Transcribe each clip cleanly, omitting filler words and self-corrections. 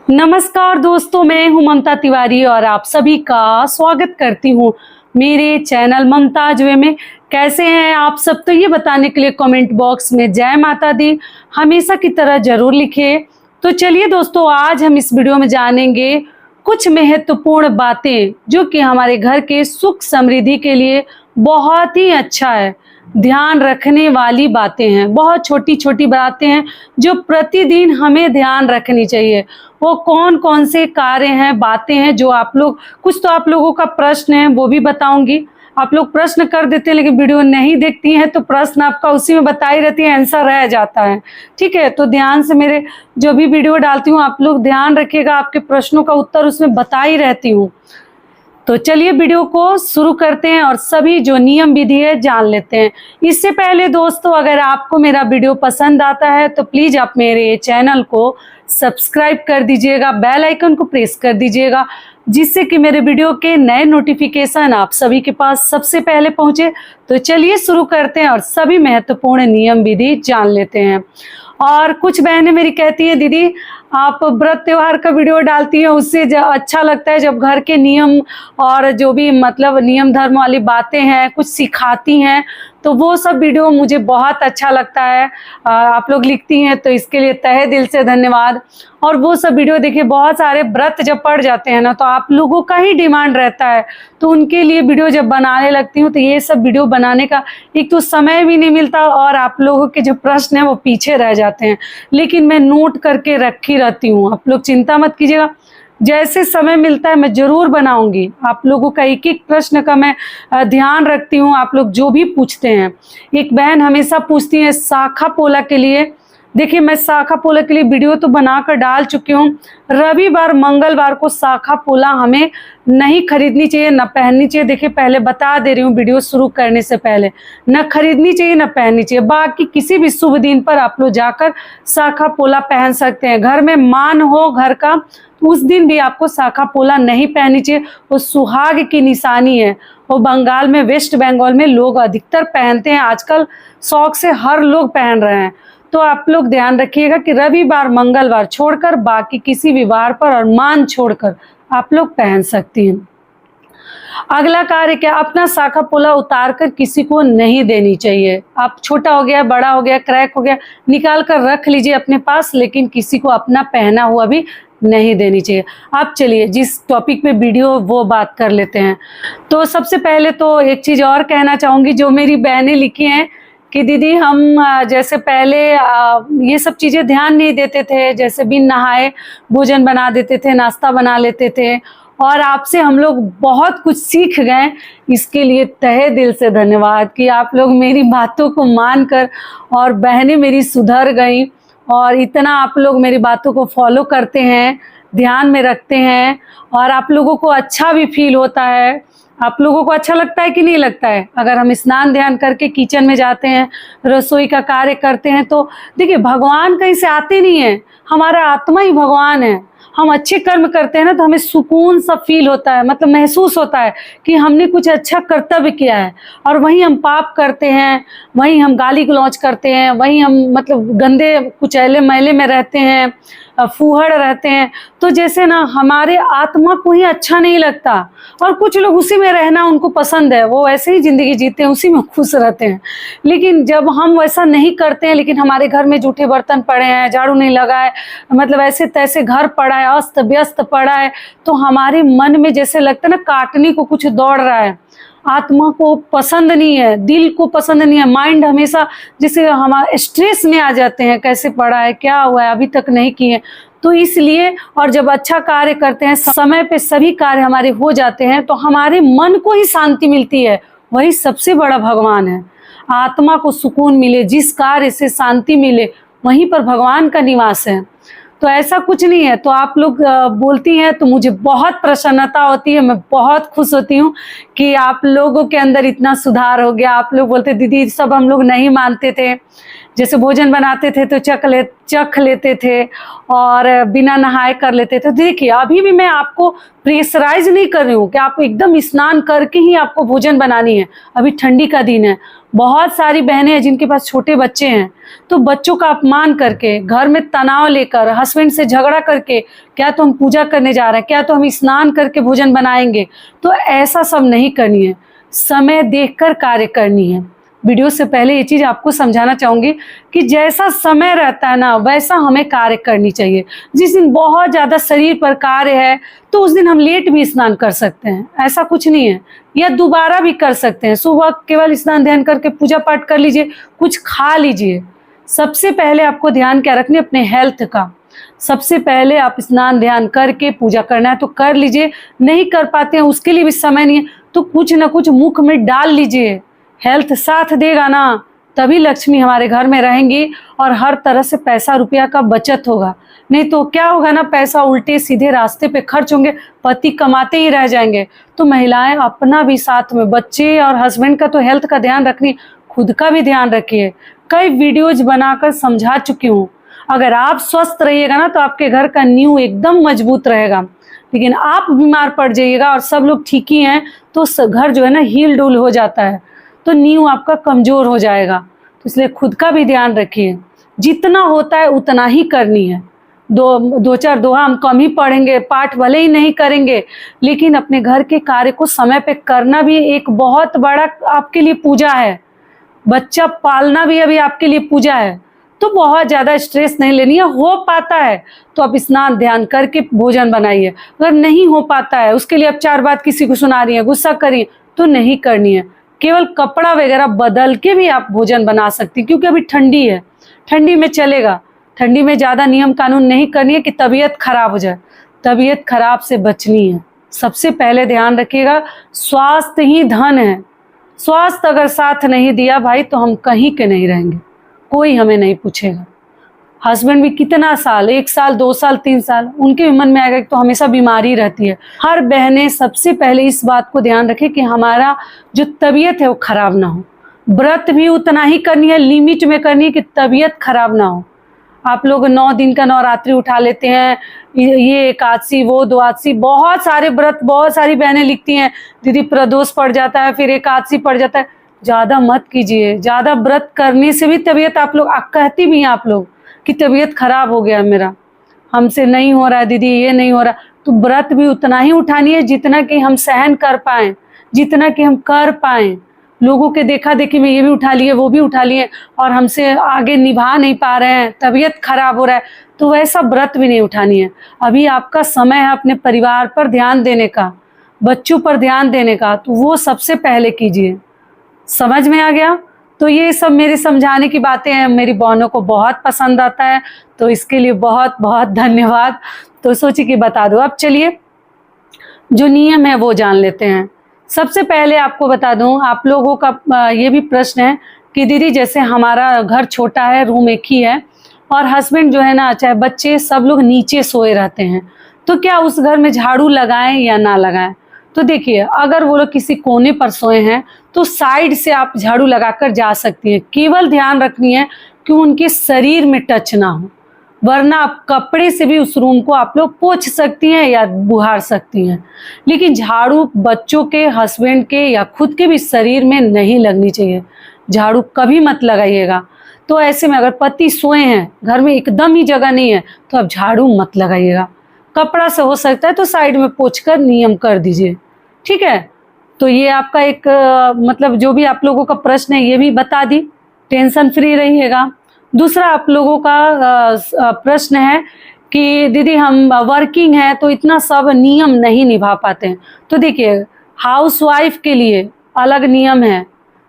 नमस्कार दोस्तों, मैं हूं ममता तिवारी और आप सभी का स्वागत करती हूं मेरे चैनल ममताज वे में। कैसे हैं आप सब? तो ये बताने के लिए कमेंट बॉक्स में जय माता दी हमेशा की तरह जरूर लिखिए। तो चलिए दोस्तों, आज हम इस वीडियो में जानेंगे कुछ महत्वपूर्ण बातें जो कि हमारे घर के सुख समृद्धि के लिए बहुत ही अच्छा है, ध्यान रखने वाली बातें हैं। बहुत छोटी छोटी बातें हैं जो प्रतिदिन हमें ध्यान रखनी चाहिए। वो कौन कौन से कार्य हैं, बातें हैं जो आप लोग, कुछ तो आप लोगों का प्रश्न है वो भी बताऊंगी। आप लोग प्रश्न कर देते हैं लेकिन वीडियो नहीं देखती हैं, तो प्रश्न आपका उसी में बताई रहती है, आंसर रह जाता है। ठीक है, तो ध्यान से मेरे जो भी वीडियो डालती हूँ आप लोग ध्यान रखिएगा, आपके प्रश्नों का उत्तर उसमें बताई रहती हूँ। तो चलिए वीडियो को शुरू करते हैं और सभी जो नियम विधि है जान लेते हैं। इससे पहले दोस्तों, अगर आपको मेरा वीडियो पसंद आता है तो प्लीज आप मेरे चैनल को सब्सक्राइब कर दीजिएगा, बेल आइकन को प्रेस कर दीजिएगा, जिससे कि मेरे वीडियो के नए नोटिफिकेशन आप सभी के पास सबसे पहले पहुंचे। तो चलिए शुरू करते हैं और सभी महत्वपूर्ण नियम विधि जान लेते हैं। और कुछ बहनें मेरी कहती हैं, दीदी आप व्रत त्योहार का वीडियो डालती हैं, उससे अच्छा लगता है जब घर के नियम और जो भी मतलब नियम धर्म वाली बातें हैं कुछ सिखाती हैं, तो वो सब वीडियो मुझे बहुत अच्छा लगता है। आप लोग लिखती हैं तो इसके लिए तहे दिल से धन्यवाद। और वो सब वीडियो देखिए, बहुत सारे व्रत जब पड़ जाते हैं ना तो आप लोगों का ही डिमांड रहता है, तो उनके लिए वीडियो जब बनाने लगती हूँ तो ये सब वीडियो बनाने का एक तो समय भी नहीं मिलता और आप लोगों के जो प्रश्न है वो पीछे रह जाते हैं, लेकिन मैं नोट करके रखी रहती हूँ। आप लोग चिंता मत कीजिएगा, जैसे समय मिलता है मैं जरूर बनाऊंगी। आप लोगों का एक एक प्रश्न का मैं ध्यान रखती हूँ, आप लोग जो भी पूछते हैं। एक बहन हमेशा पूछती है शाखा पोला के लिए, देखिए मैं शाखा पोला के लिए वीडियो तो बनाकर डाल चुकी हूँ। रविवार मंगलवार को शाखा पोला हमें नहीं खरीदनी चाहिए, न पहननी चाहिए। देखिए पहले बता दे रही हूँ वीडियो शुरू करने से पहले, न खरीदनी चाहिए न पहननी चाहिए। बाकी किसी भी शुभ दिन पर आप लोग जाकर शाखा पोला पहन सकते हैं। घर में मान हो घर का, उस दिन भी आपको शाखा पोला नहीं पहननी चाहिए, वो सुहाग की निशानी है। वो बंगाल में, वेस्ट बंगाल में लोग अधिकतर पहनते हैं, आजकल शौक से हर लोग पहन रहे हैं। तो आप लोग ध्यान रखिएगा कि रविवार मंगलवार छोड़कर बाकी किसी भी वार पर और मान छोड़कर आप लोग पहन सकती हैं। अगला कार्य क्या, अपना शाखा पोला उतार कर किसी को नहीं देनी चाहिए। आप छोटा हो गया, बड़ा हो गया, क्रैक हो गया, निकाल कर रख लीजिए अपने पास, लेकिन किसी को अपना पहना हुआ भी नहीं देनी चाहिए। आप चलिए जिस टॉपिक पे वीडियो वो बात कर लेते हैं। तो सबसे पहले तो एक चीज़ और कहना चाहूँगी, जो मेरी बहनें लिखी हैं कि दीदी हम जैसे पहले ये सब चीज़ें ध्यान नहीं देते थे, जैसे बिन नहाए भोजन बना देते थे, नाश्ता बना लेते थे, और आपसे हम लोग बहुत कुछ सीख गए। इसके लिए तहे दिल से धन्यवाद कि आप लोग मेरी बातों को मानकर और बहनें मेरी सुधर गई और इतना आप लोग मेरी बातों को फॉलो करते हैं, ध्यान में रखते हैं, और आप लोगों को अच्छा भी फील होता है। आप लोगों को अच्छा लगता है कि नहीं लगता है? अगर हम स्नान ध्यान करके किचन में जाते हैं, रसोई का कार्य करते हैं, तो देखिए भगवान कहीं से आते नहीं है, हमारा आत्मा ही भगवान है। हम अच्छे कर्म करते हैं ना तो हमें सुकून सा फील होता है, मतलब महसूस होता है कि हमने कुछ अच्छा कर्तव्य किया है। और वहीं हम पाप करते हैं, वहीं हम गाली गलौज करते हैं, वहीं हम मतलब गंदे कुचैले मैले में रहते हैं, फूहड़ रहते हैं, तो जैसे ना हमारे आत्मा को ही अच्छा नहीं लगता। और कुछ लोग उसी में रहना उनको पसंद है, वो ऐसे ही ज़िंदगी जीते हैं, उसी में खुश रहते हैं। लेकिन जब हम वैसा नहीं करते हैं, लेकिन हमारे घर में जूठे बर्तन पड़े हैं, झाड़ू नहीं लगा है, मतलब ऐसे तैसे घर पड़ा है, अस्त व्यस्त पड़ा है, तो हमारे मन में जैसे लगता है ना काटने को कुछ दौड़ रहा है। आत्मा को पसंद नहीं है, दिल को पसंद नहीं है, माइंड हमेशा जैसे हमारे स्ट्रेस में आ जाते हैं, कैसे पड़ा है, क्या हुआ है, अभी तक नहीं किए। तो इसलिए, और जब अच्छा कार्य करते हैं, समय पे सभी कार्य हमारे हो जाते हैं, तो हमारे मन को ही शांति मिलती है, वही सबसे बड़ा भगवान है। आत्मा को सुकून मिले, जिस कार्य से शांति मिले, वहीं पर भगवान का निवास है। तो ऐसा कुछ नहीं है। तो आप लोग बोलती हैं तो मुझे बहुत प्रसन्नता होती है, मैं बहुत खुश होती हूँ कि आप लोगों के अंदर इतना सुधार हो गया। आप लोग बोलते दीदी सब हम लोग नहीं मानते थे, जैसे भोजन बनाते थे तो चख लेते थे और बिना नहाए कर लेते थे। देखिए अभी भी मैं आपको प्रेशराइज नहीं कर रही हूँ कि आप एकदम स्नान करके ही आपको भोजन बनानी है। अभी ठंडी का दिन है, बहुत सारी बहनें हैं जिनके पास छोटे बच्चे हैं, तो बच्चों का अपमान करके, घर में तनाव लेकर, हस्बैंड से झगड़ा करके, क्या तो हम पूजा करने जा रहे हैं, क्या तो हम स्नान करके भोजन बनाएंगे, तो ऐसा सब नहीं करनी है। समय देखकर कार्य करनी है। वीडियो से पहले ये चीज़ आपको समझाना चाहूँगी कि जैसा समय रहता है ना वैसा हमें कार्य करनी चाहिए। जिस दिन बहुत ज़्यादा शरीर पर कार्य है तो उस दिन हम लेट भी स्नान कर सकते हैं, ऐसा कुछ नहीं है, या दोबारा भी कर सकते हैं। सुबह केवल स्नान ध्यान करके पूजा पाठ कर लीजिए, कुछ खा लीजिए। सबसे पहले आपको ध्यान क्या रखनी है, अपने हेल्थ का। सबसे पहले आप स्नान ध्यान करके पूजा करना है तो कर लीजिए, नहीं कर पाते हैं उसके लिए भी समय नहीं है तो कुछ ना कुछ मुख में डाल लीजिए। हेल्थ साथ देगा ना तभी लक्ष्मी हमारे घर में रहेंगी और हर तरह से पैसा रुपया का बचत होगा। नहीं तो क्या होगा ना, पैसा उल्टे सीधे रास्ते पे खर्च होंगे, पति कमाते ही रह जाएंगे। तो महिलाएं अपना भी साथ में, बच्चे और हस्बैंड का तो हेल्थ का ध्यान रखनी, खुद का भी ध्यान रखिए। कई वीडियोज बनाकर समझा चुकी हूँ। अगर आप स्वस्थ रहिएगा ना तो आपके घर का नींव एकदम मजबूत रहेगा। लेकिन आप बीमार पड़ जाइएगा और सब लोग ठीक ही हैं तो घर जो है ना हिल डुल हो जाता है, तो नींव आपका कमज़ोर हो जाएगा। तो इसलिए खुद का भी ध्यान रखिए। जितना होता है उतना ही करनी है। दो चार दोहा हम कम ही पढ़ेंगे, पाठ भले ही नहीं करेंगे, लेकिन अपने घर के कार्य को समय पे करना भी एक बहुत बड़ा आपके लिए पूजा है। बच्चा पालना भी अभी आपके लिए पूजा है। तो बहुत ज़्यादा स्ट्रेस नहीं लेनी है। हो पाता है तो आप स्नान ध्यान करके भोजन बनाइए। अगर नहीं हो पाता है, उसके लिए आप 4 बात किसी को सुना रही हैं, गुस्सा करिए, तो नहीं करनी है। केवल कपड़ा वगैरह बदल के भी आप भोजन बना सकती, क्योंकि अभी ठंडी है, ठंडी में चलेगा। ठंडी में ज़्यादा नियम कानून नहीं करनी है कि तबीयत खराब हो जाए। तबीयत खराब से बचनी है। सबसे पहले ध्यान रखिएगा, स्वास्थ्य ही धन है। स्वास्थ्य अगर साथ नहीं दिया भाई तो हम कहीं के नहीं रहेंगे, कोई हमें नहीं पूछेगा। हस्बैंड भी कितना साल, 1 साल 2 साल 3 साल, उनके भी मन में आएगा कि तो हमेशा बीमारी रहती है। हर बहनें सबसे पहले इस बात को ध्यान रखें कि हमारा जो तबीयत है वो खराब ना हो। व्रत भी उतना ही करनी है, लिमिट में करनी है कि तबीयत खराब ना हो। आप लोग 9 दिन का नवरात्रि उठा लेते हैं, ये एकादशी वो द्वादशी, बहुत सारे व्रत, बहुत सारी बहनें लिखती हैं दीदी प्रदोष पड़ जाता है, फिर एकादशी पड़ जाता है। ज़्यादा मत कीजिए। ज़्यादा व्रत करने से भी तबीयत, आप लोग कहती भी हैं आप लोग कि तबीयत खराब हो गया मेरा, हमसे नहीं हो रहा है दीदी, ये नहीं हो रहा, तो व्रत भी उतना ही उठानी है जितना कि हम सहन कर पाएँ, जितना कि हम कर पाएँ। लोगों के देखा देखी में ये भी उठा लिए वो भी उठा लिए और हमसे आगे निभा नहीं पा रहे हैं, तबीयत खराब हो रहा है, तो वैसा व्रत भी नहीं उठानी है। अभी आपका समय है अपने परिवार पर ध्यान देने का, बच्चों पर ध्यान देने का, तो वो सबसे पहले कीजिए। समझ में आ गया? तो ये सब मेरे समझाने की बातें हैं, मेरी बहनों को बहुत पसंद आता है, तो इसके लिए बहुत बहुत धन्यवाद। तो सोची कि बता दो। अब चलिए जो नियम है वो जान लेते हैं। सबसे पहले आपको बता दूं, आप लोगों का ये भी प्रश्न है कि दीदी जैसे हमारा घर छोटा है, रूम एक ही है और हस्बैंड जो है ना, चाहे बच्चे, सब लोग नीचे सोए रहते हैं, तो क्या उस घर में झाड़ू लगाएं या ना लगाएं? तो देखिए, अगर वो लोग किसी कोने पर सोए हैं तो साइड से आप झाड़ू लगाकर जा सकती हैं। केवल ध्यान रखनी है कि उनके शरीर में टच ना हो, वरना आप कपड़े से भी उस रूम को आप लोग पोंछ सकती हैं या बुहार सकती हैं। लेकिन झाड़ू बच्चों के, हस्बैंड के या खुद के भी शरीर में नहीं लगनी चाहिए। झाड़ू कभी मत लगाइएगा। तो ऐसे में अगर पति सोए हैं, घर में एकदम ही जगह नहीं है, तो आप झाड़ू मत लगाइएगा। कपड़ा से हो सकता है तो साइड में पोंछकर नियम कर दीजिए, ठीक है? तो ये आपका एक मतलब जो भी आप लोगों का प्रश्न है ये भी बता दी, टेंशन फ्री रहिएगा। दूसरा आप लोगों का प्रश्न है कि दीदी हम वर्किंग हैं तो इतना सब नियम नहीं निभा पाते हैं। तो देखिए, हाउसवाइफ के लिए अलग नियम है।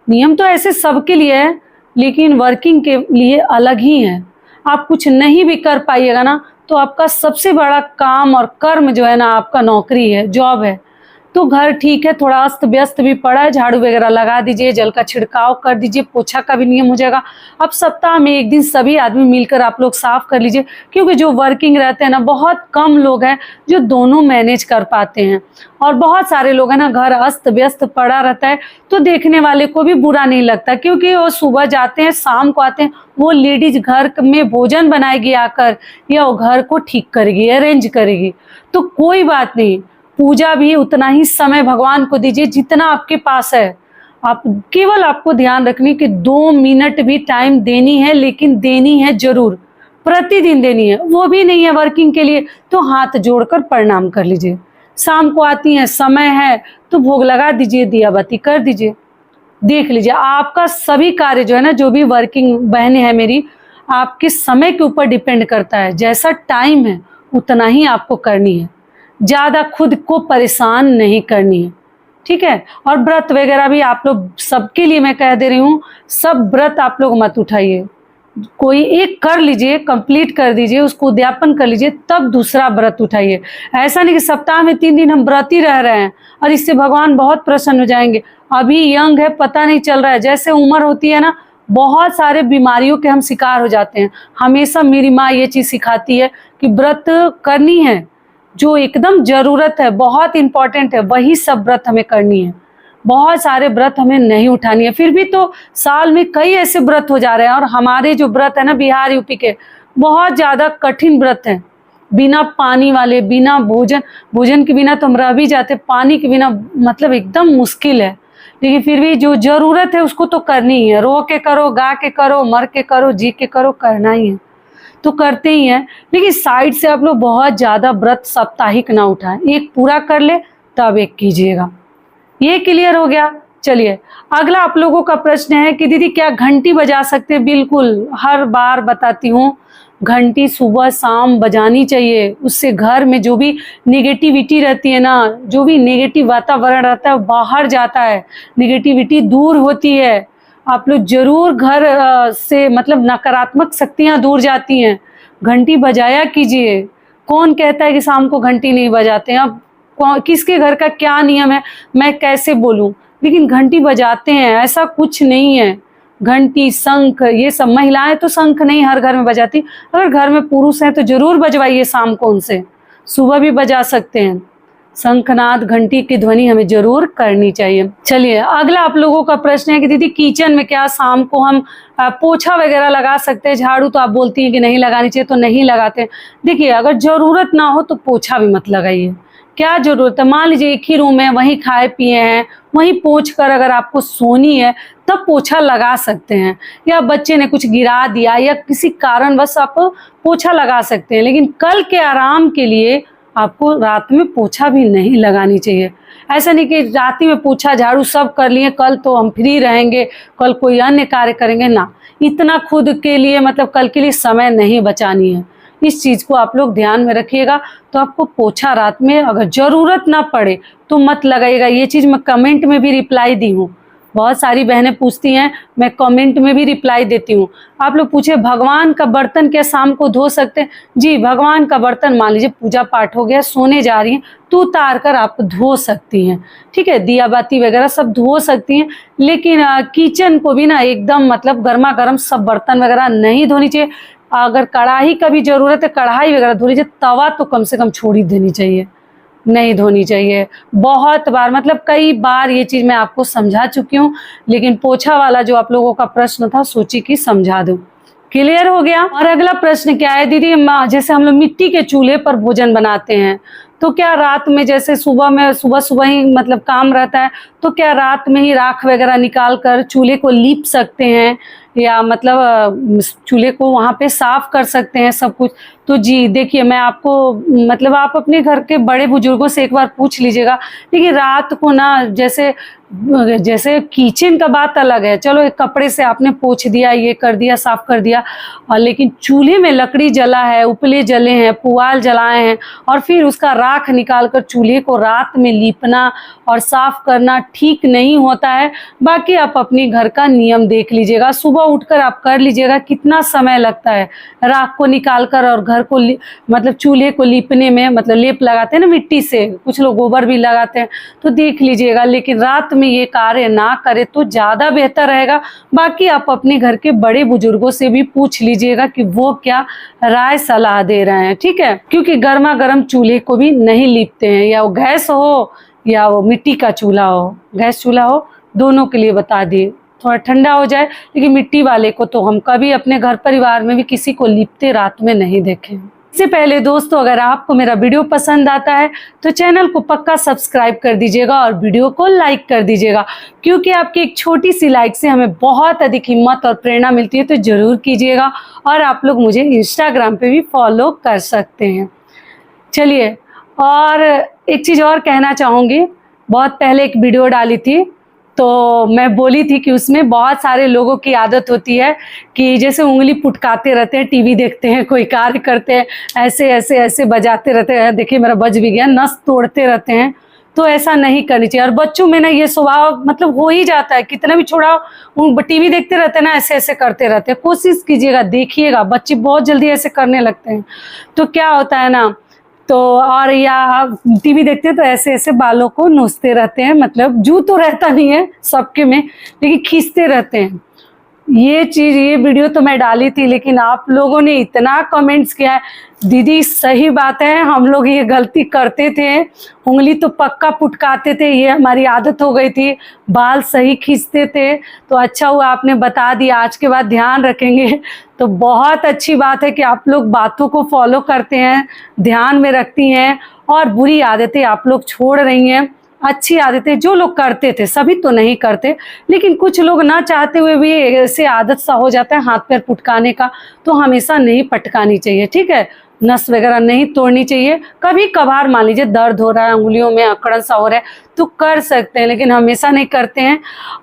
नियम तो ऐसे सबके लिए है, लेकिन वर्किंग के लिए अलग ही है। आप कुछ नहीं भी कर पाइएगा ना, तो आपका सबसे बड़ा काम और कर्म जो है ना, आपका नौकरी है, जॉब है। तो घर ठीक है, थोड़ा अस्त व्यस्त भी पड़ा है, झाड़ू वगैरह लगा दीजिए, जल का छिड़काव कर दीजिए, पोछा का भी नियम हो जाएगा। अब सप्ताह में एक दिन सभी आदमी मिलकर आप लोग साफ कर लीजिए, क्योंकि जो वर्किंग रहते हैं ना, बहुत कम लोग हैं जो दोनों मैनेज कर पाते हैं, और बहुत सारे लोग हैं ना, घर अस्त व्यस्त पड़ा रहता है तो देखने वाले को भी बुरा नहीं लगता, क्योंकि वो सुबह जाते हैं शाम को आते हैं, वो लेडीज घर में भोजन बनाएगी आकर, या वो घर को ठीक करेगी, अरेंज करेगी। तो कोई बात नहीं, पूजा भी उतना ही समय भगवान को दीजिए जितना आपके पास है। आप केवल आपको ध्यान रखनी कि 2 मिनट भी टाइम देनी है, लेकिन देनी है जरूर, प्रतिदिन देनी है। वो भी नहीं है वर्किंग के लिए तो हाथ जोड़कर प्रणाम कर लीजिए। शाम को आती हैं, समय है तो भोग लगा दीजिए, दिया बाती कर दीजिए। देख लीजिए आपका सभी कार्य जो है ना, जो भी वर्किंग बहनें हैं मेरी, आपके समय के ऊपर डिपेंड करता है। जैसा टाइम है उतना ही आपको करनी है, ज़्यादा खुद को परेशान नहीं करनी है, ठीक है। और व्रत वगैरह भी आप लोग सबके लिए मैं कह दे रही हूँ, सब व्रत आप लोग मत उठाइए, कोई एक कर लीजिए, कंप्लीट कर दीजिए, उसको उद्यापन कर लीजिए, तब दूसरा व्रत उठाइए। ऐसा नहीं कि सप्ताह में 3 दिन हम व्रत ही रह रहे हैं और इससे भगवान बहुत प्रसन्न हो जाएंगे। अभी यंग है, पता नहीं चल रहा है, जैसे उम्र होती है ना, बहुत सारे बीमारियों के हम शिकार हो जाते हैं। हमेशा मेरी माँ ये चीज़ सिखाती है कि व्रत करनी है, जो एकदम ज़रूरत है, बहुत इंपॉर्टेंट है, वही सब व्रत हमें करनी है। बहुत सारे व्रत हमें नहीं उठानी है। फिर भी तो साल में कई ऐसे व्रत हो जा रहे हैं, और हमारे जो व्रत है ना बिहार यूपी के, बहुत ज़्यादा कठिन व्रत हैं। बिना पानी वाले, बिना भोजन के बिना तो हम रह भी जाते, पानी के बिना मतलब एकदम मुश्किल है। लेकिन फिर भी जो ज़रूरत है उसको तो करनी ही है। रो के करो, गा के करो, मर के करो, जी के करो, करना ही है तो करते ही हैं। लेकिन साइड से आप लोग बहुत ज़्यादा व्रत साप्ताहिक ना उठाएं, एक पूरा कर ले तब एक कीजिएगा। ये क्लियर हो गया। चलिए अगला आप लोगों का प्रश्न है कि दीदी क्या घंटी बजा सकते हैं? बिल्कुल, हर बार बताती हूँ, घंटी सुबह शाम बजानी चाहिए। उससे घर में जो भी नेगेटिविटी रहती है ना, जो भी नेगेटिव वातावरण रहता है बाहर जाता है, नेगेटिविटी दूर होती है। आप लोग जरूर घर से मतलब नकारात्मक शक्तियाँ दूर जाती हैं। घंटी बजाया कीजिए। कौन कहता है कि शाम को घंटी नहीं बजाते हैं? अब किसके घर का क्या नियम है मैं कैसे बोलूं, लेकिन घंटी बजाते हैं, ऐसा कुछ नहीं है। घंटी, शंख, ये सब, महिलाएं तो शंख नहीं हर घर में बजाती, अगर घर में पुरुष हैं तो जरूर बजवाइए शाम को उनसे, सुबह भी बजा सकते हैं। शंखनाद, घंटी की ध्वनि हमें जरूर करनी चाहिए। चलिए अगला आप लोगों का प्रश्न है कि दीदी किचन में क्या शाम को हम पोछा वगैरह लगा सकते हैं? झाड़ू तो आप बोलती हैं कि नहीं लगानी चाहिए, तो नहीं लगाते। देखिए अगर जरूरत ना हो तो पोछा भी मत लगाइए। क्या जरूरत है? मान लीजिए एक ही रूम है, वहीं खाए पिए हैं, वहीं पोंछ कर अगर आपको सोनी है तब पोछा लगा सकते हैं, या बच्चे ने कुछ गिरा दिया या किसी कारणवश आप पोछा लगा सकते हैं। लेकिन कल के आराम के लिए आपको रात में पोछा भी नहीं लगानी चाहिए। ऐसा नहीं कि रात में पोछा झाड़ू सब कर लिए, कल तो हम फ्री रहेंगे, कल कोई अन्य कार्य करेंगे ना। इतना खुद के लिए मतलब कल के लिए समय नहीं बचानी है। इस चीज़ को आप लोग ध्यान में रखिएगा। तो आपको पोछा रात में अगर ज़रूरत ना पड़े तो मत लगाइएगा। ये चीज़ मैं कमेंट में भी रिप्लाई दी हूँ, बहुत सारी बहनें पूछती हैं, मैं कमेंट में भी रिप्लाई देती हूँ। आप लोग पूछे भगवान का बर्तन क्या शाम को धो सकते हैं? जी, भगवान का बर्तन मान लीजिए पूजा पाठ हो गया, सोने जा रही हैं तो उतार कर आप धो सकती हैं, ठीक है। दिया बाती वगैरह सब धो सकती हैं, लेकिन किचन को भी ना एकदम मतलब गर्मा गर्म सब बर्तन वगैरह नहीं धोनी चाहिए। अगर कढ़ाई का भी ज़रूरत है, कढ़ाई वगैरह धो लीजिए, तवा तो कम से कम छोड़ ही देनी चाहिए, नहीं धोनी चाहिए। बहुत बार मतलब कई बार ये चीज़ मैं आपको समझा चुकी हूँ, लेकिन पोछा वाला जो आप लोगों का प्रश्न था सोची कि समझा दूँ। क्लियर हो गया। और अगला प्रश्न क्या है दीदी, जैसे हम लोग मिट्टी के चूल्हे पर भोजन बनाते हैं तो क्या रात में, जैसे सुबह ही मतलब काम रहता है, तो क्या रात में ही राख वगैरह निकाल कर चूल्हे को लीप सकते हैं, या मतलब चूल्हे को वहाँ पे साफ कर सकते हैं सब कुछ? तो जी देखिए, मैं आपको मतलब आप अपने घर के बड़े बुजुर्गों से एक बार पूछ लीजिएगा। देखिए रात को ना जैसे किचन का बात अलग है, चलो एक कपड़े से आपने पोंछ दिया, ये कर दिया, साफ कर दिया, और लेकिन चूल्हे में लकड़ी जला है, उपले जले हैं, पुआल जलाए हैं, और फिर उसका राख निकाल कर चूल्हे को रात में लीपना और साफ करना ठीक नहीं होता है। बाकी आप अपने घर का नियम देख लीजिएगा। सुबह उठकर आप कर लीजिएगा। कितना समय लगता है राख को निकाल कर और घर को मतलब चूल्हे को लीपने में, मतलब लेप लगाते हैं ना मिट्टी से, कुछ लोग गोबर भी लगाते हैं, तो देख लीजिएगा। लेकिन रात में ये कार्य ना करे तो ज़्यादा बेहतर रहेगा। बाकी आप अपने घर के बड़े बुजुर्गों से भी पूछ लीजिएगा कि वो क्या राय सलाह दे रहे हैं, ठीक है। क्योंकि गर्मा गर्म चूल्हे को भी नहीं लीपते हैं, या वो गैस हो या वो मिट्टी का चूल्हा हो, गैस चूल्हा हो, दोनों के लिए बता दिए। थोड़ा ठंडा हो जाए, लेकिन मिट्टी वाले को तो हम कभी अपने घर परिवार में भी किसी को लीपते रात में नहीं देखे। इससे पहले दोस्तों, अगर आपको मेरा वीडियो पसंद आता है तो चैनल को पक्का सब्सक्राइब कर दीजिएगा और वीडियो को लाइक कर दीजिएगा, क्योंकि आपकी एक छोटी सी लाइक से हमें बहुत अधिक हिम्मत और प्रेरणा मिलती है। तो ज़रूर कीजिएगा। और आप लोग मुझे इंस्टाग्राम पे भी फॉलो कर सकते हैं। चलिए, और एक चीज़ और कहना चाहूँगी। बहुत पहले एक वीडियो डाली थी, तो मैं बोली थी कि उसमें बहुत सारे लोगों की आदत होती है कि जैसे उंगली पुटकाते रहते हैं, टीवी देखते हैं, कोई कार्य करते हैं, ऐसे ऐसे ऐसे बजाते रहते हैं। देखिए मेरा बज भी गया, नस तोड़ते रहते हैं। तो ऐसा नहीं करनी चाहिए। और बच्चों में ना ये स्वभाव मतलब हो ही जाता है, कितना भी छुड़ाओ टीवी देखते रहते हैं ना, ऐसे ऐसे करते रहते हैं। कोशिश कीजिएगा, देखिएगा, बच्चे बहुत जल्दी ऐसे करने लगते हैं। तो क्या होता है ना, तो और या टीवी देखते हैं तो ऐसे ऐसे बालों को नोचते रहते हैं, मतलब जू तो रहता नहीं है सबके में, लेकिन खींचते रहते हैं। ये चीज़, ये वीडियो तो मैं डाली थी, लेकिन आप लोगों ने इतना कमेंट्स किया है, दीदी सही बात है, हम लोग ये गलती करते थे, उंगली तो पक्का पुटकाते थे, ये हमारी आदत हो गई थी, बाल सही खींचते थे। तो अच्छा हुआ आपने बता दिया, आज के बाद ध्यान रखेंगे। तो बहुत अच्छी बात है कि आप लोग बातों को फॉलो करते हैं, ध्यान में रखती हैं, और बुरी आदतें आप लोग छोड़ रही हैं। अच्छी आदतें जो लोग करते थे, सभी तो नहीं करते, लेकिन कुछ लोग ना चाहते हुए भी ऐसे आदत सा हो जाता है हाथ पैर पुटकाने का, तो हमेशा नहीं पटकानी चाहिए, ठीक है। नस वगैरह नहीं तोड़नी चाहिए। कभी कभार मान लीजिए दर्द हो रहा है, उंगलियों में अकड़न सा हो रहा है, तो कर सकते हैं, लेकिन हमेशा नहीं करते हैं।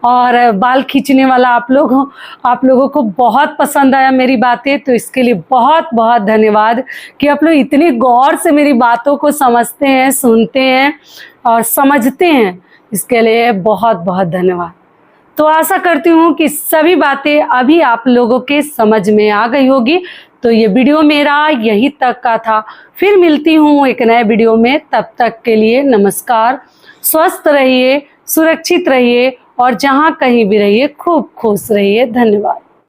और बाल खींचने वाला आप लोगों को बहुत पसंद आया मेरी बातें, तो इसके लिए बहुत बहुत धन्यवाद कि आप लोग इतनी गौर से मेरी बातों को समझते हैं, सुनते हैं और समझते हैं। इसके लिए बहुत बहुत धन्यवाद। तो आशा करती हूँ कि सभी बातें अभी आप लोगों के समझ में आ गई होगी। तो ये वीडियो मेरा यहीं तक का था। फिर मिलती हूँ एक नए वीडियो में। तब तक के लिए नमस्कार। स्वस्थ रहिए, सुरक्षित रहिए, और जहाँ कहीं भी रहिए खूब खुश रहिए। धन्यवाद।